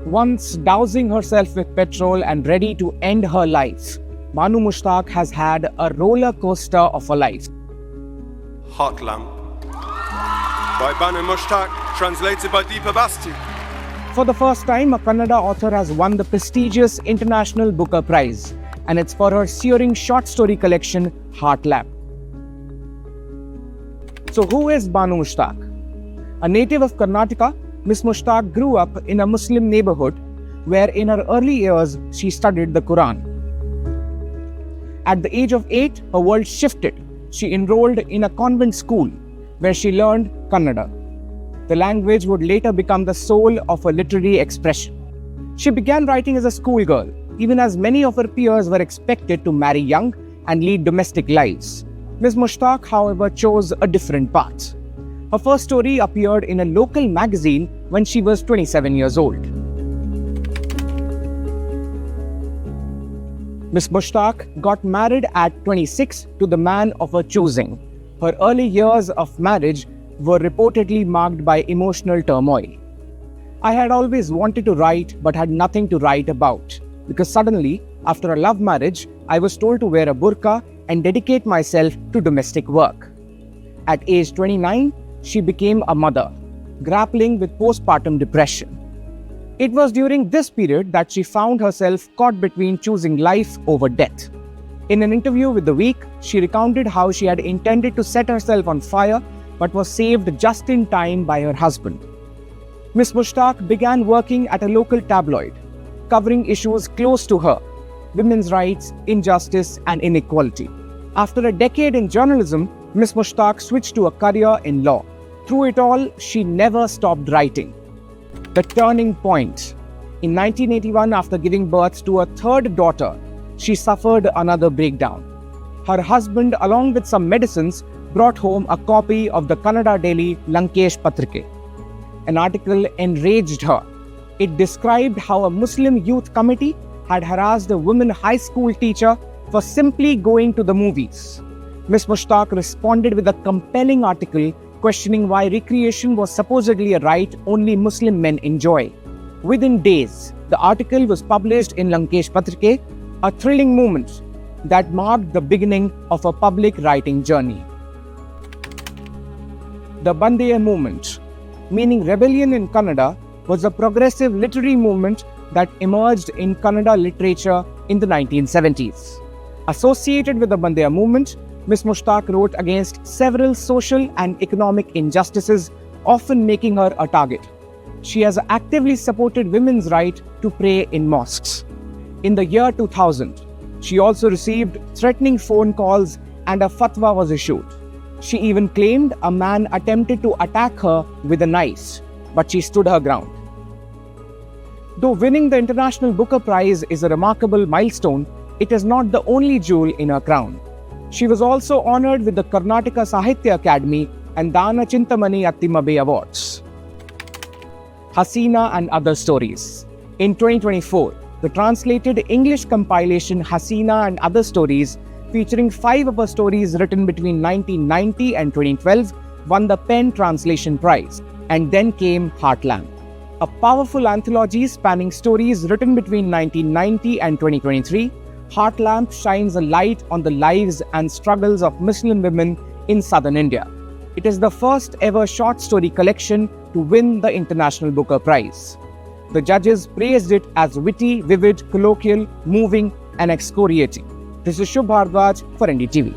Once dousing herself with petrol and ready to end her life, Banu Mushtaq has had a roller coaster of a life. Hot Lamp by Banu Mushtaq, translated by Deepa Basti. For the first time, a Kannada author has won the prestigious International Booker Prize, and it's for her searing short story collection, Heart Lamp. So who is Banu Mushtaq? A native of Karnataka, Miss Mushtaq grew up in a Muslim neighborhood where in her early years she studied the Quran. At the age of 8, her world shifted. She enrolled in a convent school where she learned Kannada. The language would later become the soul of her literary expression. She began writing as a schoolgirl, even as many of her peers were expected to marry young and lead domestic lives. Miss Mushtaq, however, chose a different path. Her first story appeared in a local magazine when she was 27 years old. Miss Mushtaq got married at 26 to the man of her choosing. Her early years of marriage were reportedly marked by emotional turmoil. I had always wanted to write but had nothing to write about, because suddenly, after a love marriage, I was told to wear a burqa and dedicate myself to domestic work. At age 29, she became a mother, grappling with postpartum depression. It was during this period that she found herself caught between choosing life over death. In an interview with The Week, she recounted how she had intended to set herself on fire but was saved just in time by her husband. Miss Mushtaq began working at a local tabloid, covering issues close to her: women's rights, injustice, and inequality. After a decade in journalism, Miss Mushtaq switched to a career in law. Through it all, she never stopped writing. The turning point. In 1981, after giving birth to a third daughter, she suffered another breakdown. Her husband, along with some medicines, brought home a copy of the Kannada daily Lankesh Patrike. An article enraged her. It described how a Muslim youth committee had harassed a woman high school teacher for simply going to the movies. Miss Mushtaq responded with a compelling article questioning why recreation was supposedly a right only Muslim men enjoy. Within days, the article was published in Lankesh Patrike, a thrilling moment that marked the beginning of a public writing journey. The Bandeya movement, meaning rebellion in Kannada, was a progressive literary movement that emerged in Kannada literature in the 1970s. Associated with the Bandeya movement, Miss Mushtaq wrote against several social and economic injustices, often making her a target. She has actively supported women's right to pray in mosques. In the year 2000, she also received threatening phone calls and a fatwa was issued. She even claimed a man attempted to attack her with a knife, but she stood her ground. Though winning the International Booker Prize is a remarkable milestone, it is not the only jewel in her crown. She was also honored with the Karnataka Sahitya Academy and Dana Chintamani Attimabe Awards. Hasina and Other Stories. In 2024, the translated English compilation Hasina and Other Stories, featuring 5 of her stories written between 1990 and 2012, won the Pen Translation Prize. And then came Heart Lamp, a powerful anthology spanning stories written between 1990 and 2023. Heart Lamp shines a light on the lives and struggles of Muslim women in southern India. It is the first ever short story collection to win the International Booker Prize. The judges praised it as witty, vivid, colloquial, moving, and excoriating. This is Shubh Bhardwaj for NDTV.